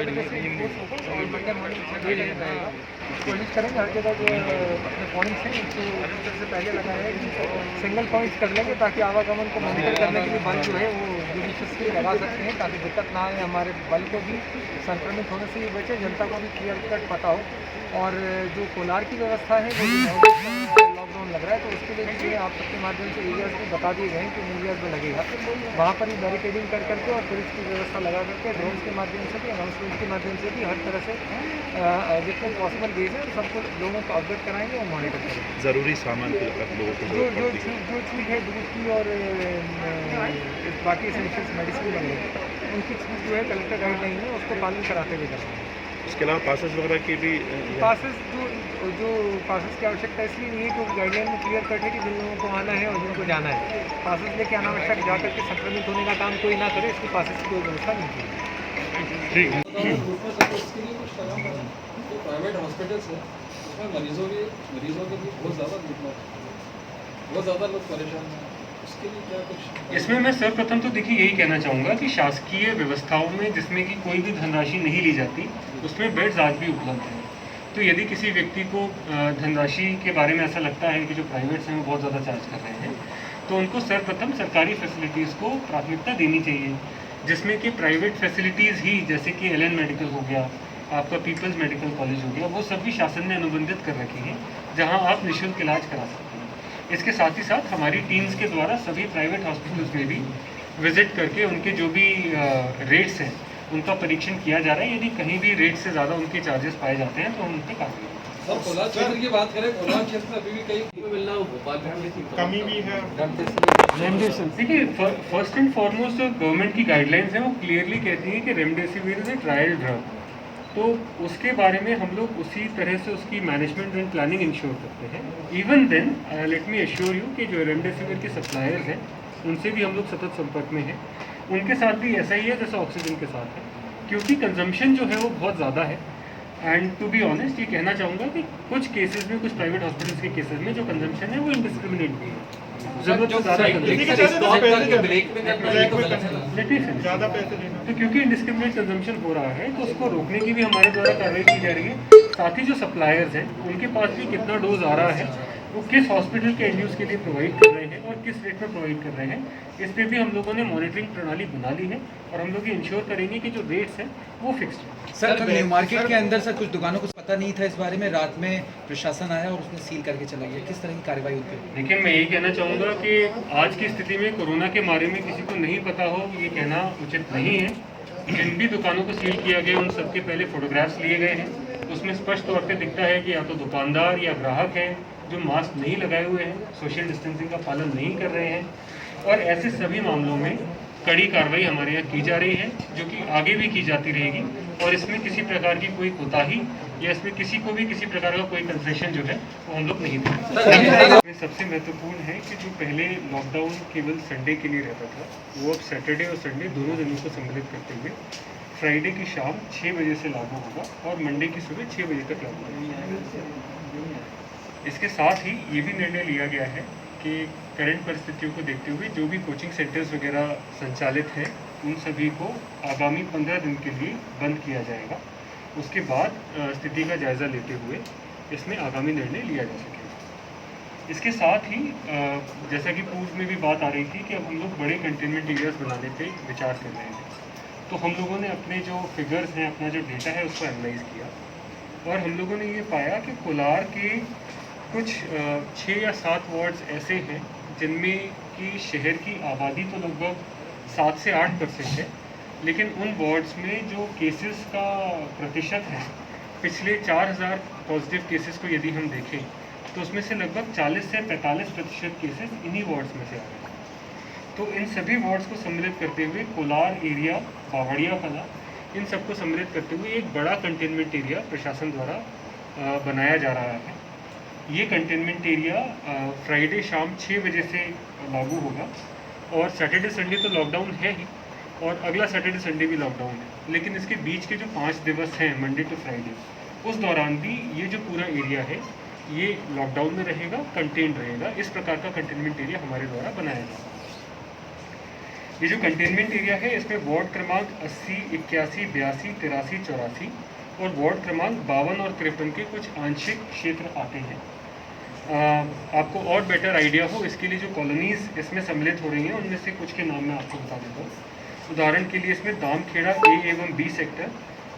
Monday morning कोशिश करेंगे हर जगह जो अपने पॉइंट्स हैं उनको से पहले लगाए सिंगल पॉइंट्स कर लेंगे ताकि आवागमन को मॉनिटर करने के लिए बल जो है वो जुडिशियसली लगा सकते हैं ताकि दिक्कत ना आए, हमारे बल को भी संक्रमित होने से बचे, जनता को भी क्लियर कट पता हो। और जो कोलार की व्यवस्था है वो लॉकडाउन लग रहा है तो उसके लिए भी आप सबके माध्यम से एरियाज में बता दिए गए कि एरियाज में लगेगा, वहाँ पर ही बैरिकेडिंग कर करके और पुलिस की व्यवस्था लगा करके ड्रोन के माध्यम से भी, अनाउंसमेंट के माध्यम से भी हर तरह से जितने पॉसिबल वेज है सबको लोगों को अवगत कराएंगे और मॉनिटर करेंगे। ज़रूरी सामान लोगों को जो चीज़ है दूध की और बाकी एसेंशियल्स मेडिसिन वगैरह उनकी चीज़ जो है कलेक्टर गाइडलाइन है उसको पालन कराते हुए करेंगे। इसके अलावा पासेस वगैरह की भी पासेस जो पासेस की आवश्यकता इसलिए नहीं है क्योंकि गाइडलाइन में क्लियर कट है कि जिन लोगों को आना है और जिनको जाना है पासेस लेके अनावश्यक जाकर के संक्रमित होने का काम कोई ना करे, इसकी पासेस की कोई व्यवस्था नहीं की। प्राइवेट हॉस्पिटल्स है उसमें मरीजों के लिए बहुत ज़्यादा लोग परेशान हैं, उसके लिए क्या कुछ? इसमें मैं सर्वप्रथम तो देखिए यही कहना चाहूँगा कि शासकीय व्यवस्थाओं में जिसमें कि कोई भी धनराशि नहीं ली जाती उसमें बेड्स आज भी उपलब्ध हैं। तो यदि किसी व्यक्ति को धनराशि के बारे में ऐसा लगता है कि जो प्राइवेट्स हैं वो बहुत ज़्यादा चार्ज कर रहे हैं तो उनको सर्वप्रथम सरकारी फैसिलिटीज़ को प्राथमिकता देनी चाहिए, जिसमें कि प्राइवेट फैसिलिटीज़ ही जैसे कि एलन मेडिकल हो गया, आपका पीपल्स मेडिकल कॉलेज हो गया, वो सभी शासन ने अनुबंधित कर रखी हैं जहाँ आप निःशुल्क इलाज करा सकते हैं। इसके साथ ही साथ हमारी टीम्स के द्वारा सभी प्राइवेट हॉस्पिटल्स में भी विजिट करके उनके जो भी रेट्स हैं उनका परीक्षण किया जा रहा है। यदि कहीं भी रेट से ज़्यादा उनके चार्जेस पाए जाते हैं तो हम उन पर कार्रवाई करेंगे। सर कोलार क्षेत्र की बात करें, कोलार क्षेत्र में अभी भी कहीं मिलना भोपाल कमी भी है। देखिए फर्स्ट एंड फॉरमोस्ट जो गवर्नमेंट की गाइडलाइंस हैं वो क्लियरली कहती हैं कि remdesivir is a trial drug, तो उसके बारे में हम लोग उसी तरह से उसकी मैनेजमेंट एंड प्लानिंग इंश्योर करते हैं। Even then let me assure you कि जो रेमडेसिविर के सप्लायर्स हैं उनसे भी हम लोग सतत संपर्क में हैं, उनके साथ भी ऐसा ही है जैसा ऑक्सीजन के साथ है, क्योंकि कंजम्पशन जो है वो बहुत ज़्यादा है। एंड टू बी ऑनेस्ट ये कहना चाहूँगा कि कुछ केसेस में, कुछ प्राइवेट हॉस्पिटल्स के केसेस में जो कंजम्पशन है वो इंडिस्क्रिमिनेट भी है, ज़रूरत से ज़्यादा तो क्योंकि इंडिस्क्रिमिनेट कंजम्पशन हो रहा है तो उसको रोकने की भी हमारे द्वारा कार्रवाई की जा रही है। साथ ही जो सप्लायर्स हैं उनके पास भी कितना डोज आ रहा है, वो किस हॉस्पिटल के एंड यूज़ के लिए प्रोवाइड कर रहे हैं और किस रेट में प्रोवाइड कर रहे हैं, इस पर भी हम लोगों ने मॉनिटरिंग प्रणाली बना ली है और हम लोग ये इंश्योर करेंगे कि जो रेट्स हैं वो फिक्स्ड हैं। सर न्यू मार्केट के अंदर सर कुछ दुकानों को पता नहीं था इस बारे में, रात में प्रशासन आया और उसने सील करके चला गया, किस तरह की कार्रवाई होती है? देखिए मैं यही कहना चाहूँगा कि आज की स्थिति में कोरोना के बारे में किसी को नहीं पता हो ये कहना उचित नहीं है। जिन भी दुकानों को सील किया गया उन सबके पहले फोटोग्राफ्स लिए गए हैं, उसमें स्पष्ट तौर पर दिखता है कि या तो दुकानदार या ग्राहक है जो मास्क नहीं लगाए हुए हैं, सोशल डिस्टेंसिंग का पालन नहीं कर रहे हैं, और ऐसे सभी मामलों में कड़ी कार्रवाई हमारे यहाँ की जा रही है जो कि आगे भी की जाती रहेगी। और इसमें किसी प्रकार की कोई कोताही या इसमें किसी को भी किसी प्रकार का कोई कंसेशन जो है वो हम लोग नहीं देंगे। सबसे महत्वपूर्ण है कि जो पहले लॉकडाउन केवल संडे के लिए रहता था वो अब सैटरडे और संडे दोनों दिनों को सम्मिलित करते हुए फ्राइडे की शाम 6 बजे से लागू होगा और मंडे की सुबह 6 बजे तक लागू होगा। इसके साथ ही ये भी निर्णय लिया गया है कि करंट परिस्थितियों को देखते हुए जो भी कोचिंग सेंटर्स वगैरह संचालित हैं उन सभी को आगामी 15 दिन के लिए बंद किया जाएगा। उसके बाद स्थिति का जायज़ा लेते हुए इसमें आगामी निर्णय लिया जा सकेगा। इसके साथ ही जैसा कि पूर्व में भी बात आ रही थी कि अब हम लोग बड़े कंटेनमेंट एरियाज बनाने पे विचार कर रहे हैं, तो हम लोगों ने अपने जो फिगर्स हैं, अपना जो डेटा है उसको एनालाइज किया और हम लोगों ने ये पाया कि कोलार के कुछ 6 या 7 वार्ड्स ऐसे हैं जिनमें कि शहर की आबादी तो लगभग 7 से 8% है, लेकिन उन वार्ड्स में जो केसेस का प्रतिशत है, पिछले 4000 पॉजिटिव केसेस को यदि हम देखें तो उसमें से लगभग 40 से 45% केसेस इन्हीं वार्ड्स में से आ रहे हैं। तो इन सभी वार्ड्स को सम्मिलित करते हुए कोलार एरिया, बावड़िया कला, इन सबको सम्मिलित करते हुए एक बड़ा कंटेनमेंट एरिया प्रशासन द्वारा बनाया जा रहा है। ये कंटेनमेंट एरिया फ्राइडे शाम 6 बजे से लागू होगा और सैटरडे संडे तो लॉकडाउन है ही और अगला सैटरडे संडे भी लॉकडाउन है, लेकिन इसके बीच के जो 5 दिवस हैं मंडे टू फ्राइडे, उस दौरान भी ये जो पूरा एरिया है ये लॉकडाउन में रहेगा, कंटेन रहेगा। इस प्रकार का कंटेनमेंट एरिया हमारे द्वारा बनाया जाएगा। ये जो कंटेनमेंट एरिया है इसमें वार्ड क्रमांक 80, 81, 82, 83, 84 और वार्ड क्रमांक 52 और 53 के कुछ आंशिक क्षेत्र आते हैं। आपको और बेटर आइडिया हो इसके लिए जो कॉलोनीज़ इसमें सम्मिलित हो रही हैं उनमें से कुछ के नाम मैं आपको बता देता हूँ। उदाहरण के लिए इसमें दामखेड़ा ए एवं बी सेक्टर,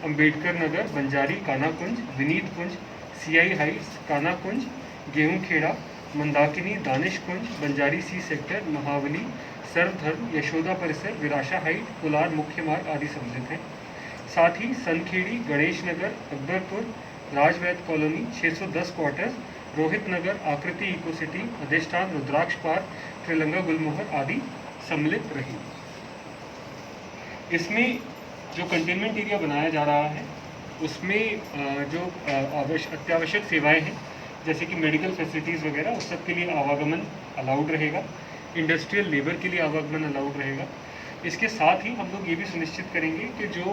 अंबेडकर नगर, बंजारी, कानाकुंज, विनीत कुंज, सीआई हाइट्स, कानाकुंज, गेहूं खेड़ा, मंदाकिनी, दानिश कुंज, बंजारी सी सेक्टर, महावली, सर्वधर्म, यशोदा परिसर, विराशा हाइट, कुलार मुख्य मार्ग आदि सम्मिलित हैं। साथ ही सनखेड़ी, गणेश नगर, अकबरपुर, राजवैद कॉलोनी, 610 क्वार्टर्स, रोहित नगर, आकृति इको सिटी, अधिष्ठान, रुद्राक्ष पार्क, त्रिलंगा गुलमोहर आदि सम्मिलित रही। इसमें जो कंटेनमेंट एरिया बनाया जा रहा है उसमें जो अत्यावश्यक सेवाएं हैं जैसे कि मेडिकल फैसिलिटीज़ वगैरह उस सब के लिए आवागमन अलाउड रहेगा, इंडस्ट्रियल लेबर के लिए आवागमन अलाउड रहेगा। इसके साथ ही हम लोग ये भी सुनिश्चित करेंगे कि जो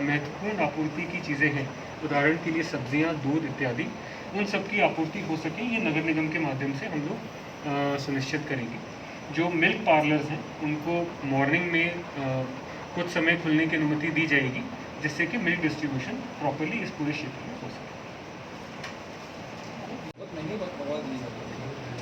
महत्वपूर्ण आपूर्ति की चीज़ें हैं, उदाहरण के लिए सब्जियां, दूध इत्यादि, उन सब की आपूर्ति हो सके ये नगर निगम के माध्यम से हम लोग सुनिश्चित करेंगे। जो मिल्क पार्लर्स हैं उनको मॉर्निंग में कुछ समय खुलने की अनुमति दी जाएगी जिससे कि मिल्क डिस्ट्रीब्यूशन प्रॉपर्ली इस पूरे क्षेत्र में हो सके।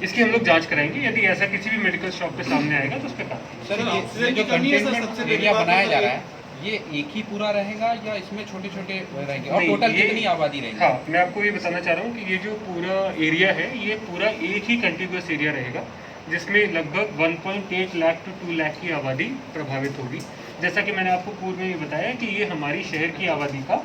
इसकी हम लोग जांच कराएंगे, यदि ऐसा किसी भी मेडिकल शॉप पे सामने आएगा तो उस पर कार्रवाई। सर ये जो कंटेनमेंट एरिया बनाया जा रहा है ये एक ही पूरा रहेगा या इसमें छोटे छोटे रहेंगे और टोटल कितनी आबादी रहेगी? हाँ, मैं आपको ये बताना चाह रहा हूँ कि ये जो पूरा एरिया है ये पूरा एक ही कंटिग्यूअस एरिया रहेगा जिसमें लगभग 1.8 लाख to 2 लाख की आबादी प्रभावित होगी। जैसा कि मैंने आपको पूर्व में ये बताया कि ये हमारी शहर की आबादी का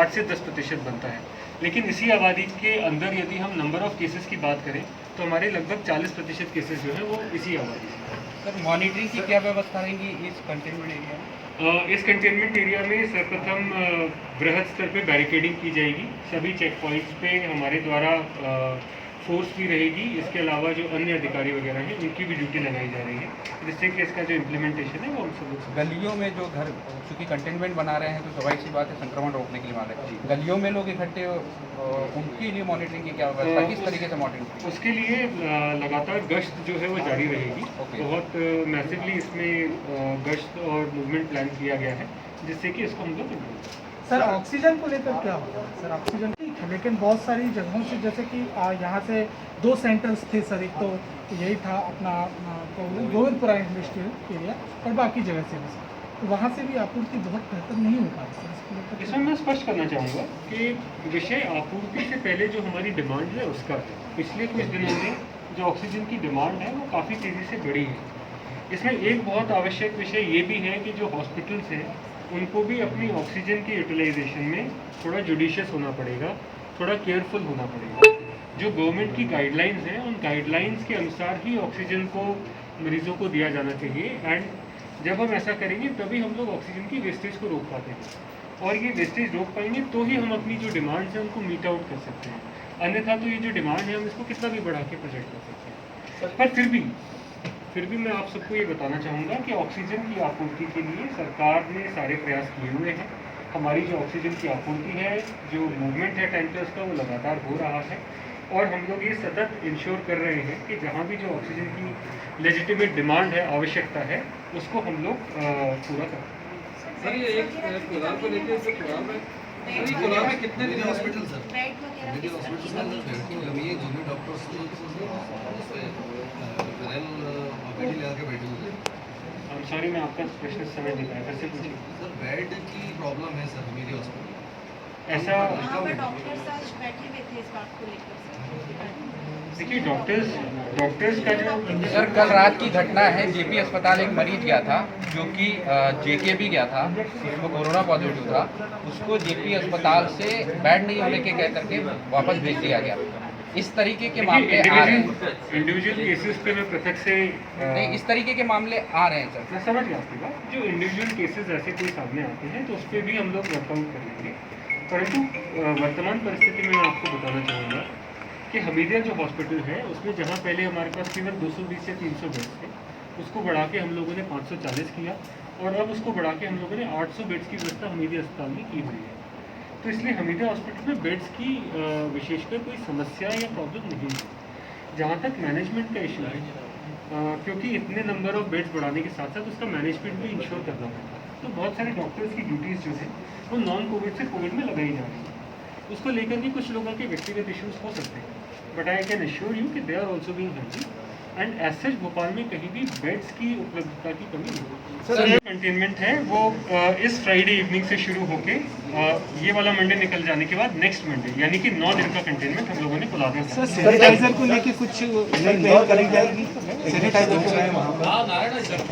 8 से 10% बनता है, लेकिन इसी आबादी के अंदर यदि हम नंबर ऑफ केसेस की बात करें तो हमारे लगभग 40% केसेस जो हैं वो इसी आबादी से। सर मॉनिटरिंग की क्या व्यवस्था रहेगी इस कंटेनमेंट एरिया में? इस कंटेनमेंट एरिया में सर्वप्रथम बृहद स्तर पे बैरिकेडिंग की जाएगी। सभी चेक पॉइंट्स पे हमारे द्वारा फोर्स भी रहेगी। इसके अलावा जो अन्य अधिकारी वगैरह हैं उनकी भी ड्यूटी लगाई जा रही है जिससे कि इसका जो इम्प्लीमेंटेशन है वो हम सब लोग। गलियों में जो घर चूँकि कंटेनमेंट बना रहे हैं तो स्वाभाविक सी बात है संक्रमण रोकने के लिए बात है, गलियों में लोग इकट्ठे उनके लिए मॉनिटरिंग की क्या व्यवस्था, किस तरीके से मॉनिटरिंग? उसके लिए लगातार गश्त जो है वो जारी रहेगी। बहुत मैसिवली इसमें गश्त और मूवमेंट प्लान किया गया है जिससे कि इसको हम लोग। सर ऑक्सीजन को लेकर क्या होगा? सर ऑक्सीजन ठीक है लेकिन बहुत सारी जगहों से जैसे कि यहाँ से 2 सेंटर्स थे सर, एक तो यही था अपना गोविंदपुरा इंडस्ट्रियल एरिया और बाकी जगह से भी तो वहाँ से भी आपूर्ति बहुत बेहतर नहीं हो पा रही सर। इसमें मैं स्पष्ट करना चाहूँगा कि विषय आपूर्ति से पहले जो हमारी डिमांड है उसका है। पिछले कुछ दिनों में जो ऑक्सीजन की डिमांड है वो काफ़ी तेज़ी से बढ़ी है। इसमें एक बहुत आवश्यक विषय ये भी है कि जो हॉस्पिटल्स हैं उनको भी अपनी ऑक्सीजन की यूटिलाइजेशन में थोड़ा जुडिशियस होना पड़ेगा, थोड़ा केयरफुल होना पड़ेगा। जो गवर्नमेंट की गाइडलाइंस हैं उन गाइडलाइंस के अनुसार ही ऑक्सीजन को मरीज़ों को दिया जाना चाहिए। एंड जब हम ऐसा करेंगे तभी हम लोग ऑक्सीजन की वेस्टेज को रोक पाते हैं और ये वेस्टेज रोक पाएंगे तो ही हम अपनी जो डिमांड्स हैं उनको मीट आउट कर सकते हैं। अन्यथा तो ये जो डिमांड है हम इसको कितना भी बढ़ा के प्रोजेक्ट कर सकते हैं। पर फिर भी मैं आप सबको ये बताना चाहूँगा कि ऑक्सीजन की आपूर्ति के लिए सरकार ने सारे प्रयास किए हुए हैं। हमारी जो ऑक्सीजन की आपूर्ति है, जो मूवमेंट है टैंकर्स का, वो लगातार हो रहा है और हम लोग ये सतत इंश्योर कर रहे हैं कि जहाँ भी जो ऑक्सीजन की लेजिटिमेट डिमांड है, आवश्यकता है, उसको हम लोग पूरा करें। सर ये एक कोलार को लेकर सर कोलार में कितने दिन hospital sir medical hospital sir ये जूनियर डॉक्टर्स लगा के बैठे हुए हैं। सॉरी मैं आपका प्रश्न समझ नहीं पाया, फिर से पूछिए। सर बेड की प्रॉब्लम है सर मेरे हॉस्पिटल। ऐसा वहाँ पर डॉक्टर्स आज बैठे हुए थे इस बात को लेकर सर। देखिए डॉक्टर्स का जो सर कल रात की घटना है, जेपी अस्पताल एक मरीज गया था जो कि जेके भी गया था, उसको कोरोना पॉजिटिव था, उसको जेपी अस्पताल से बेड नहीं होने के कह करके वापस भेज दिया गया। इस तरीके के मामले आ रहे हैं, इंडिविजुअल केसेस पे मैं पृथक से नहीं इस तरीके के मामले आ रहे हैं सर। मैं समझ गया आपकी बात। जो इंडिविजुअल केसेस ऐसे कोई सामने आते हैं तो उस पर भी हम लोग वर्कआउट कर लेंगे, परंतु वर्तमान परिस्थिति में मैं आपको बताना चाहूँगा कि हमीदिया जो हॉस्पिटल है उसमें जहाँ पहले हमारे पास केवल 220 से 300 बेड्स थे उसको बढ़ा के हम लोगों ने 540 किया और अब उसको बढ़ा के हम लोगों ने 800 बेड्स की व्यवस्था हमीदिया अस्पताल में की हुई है। तो इसलिए हमीदिया हॉस्पिटल में बेड्स की विशेषकर कोई समस्या या प्रॉब्लम नहीं है। जहाँ तक मैनेजमेंट का इशू है, क्योंकि इतने नंबर ऑफ बेड्स बढ़ाने के साथ साथ उसका मैनेजमेंट भी इंश्योर करना पड़ता है। तो बहुत सारे डॉक्टर्स की ड्यूटीज़ जो है वो नॉन कोविड से कोविड में लगाई जा रही है। उसको लेकर भी कुछ लोगों के व्यक्तिगत इश्यूज हो सकते हैं, but I can assure you कि they are also being handled and as such Bhopal में कहीं भी बेड्स की उपलब्धता की कमी नहीं है। सर कंटेनमेंट है वो इस फ्राइडे इवनिंग से शुरू होके ये वाला मंडे निकल जाने के बाद नेक्स्ट मंडे यानी कि 9 दिन का कंटेनमेंट हम लोगों ने खुला दिया। सर सैनिटाइजर को लेके कुछ नई पहल करी जाएगी, सैनिटाइजर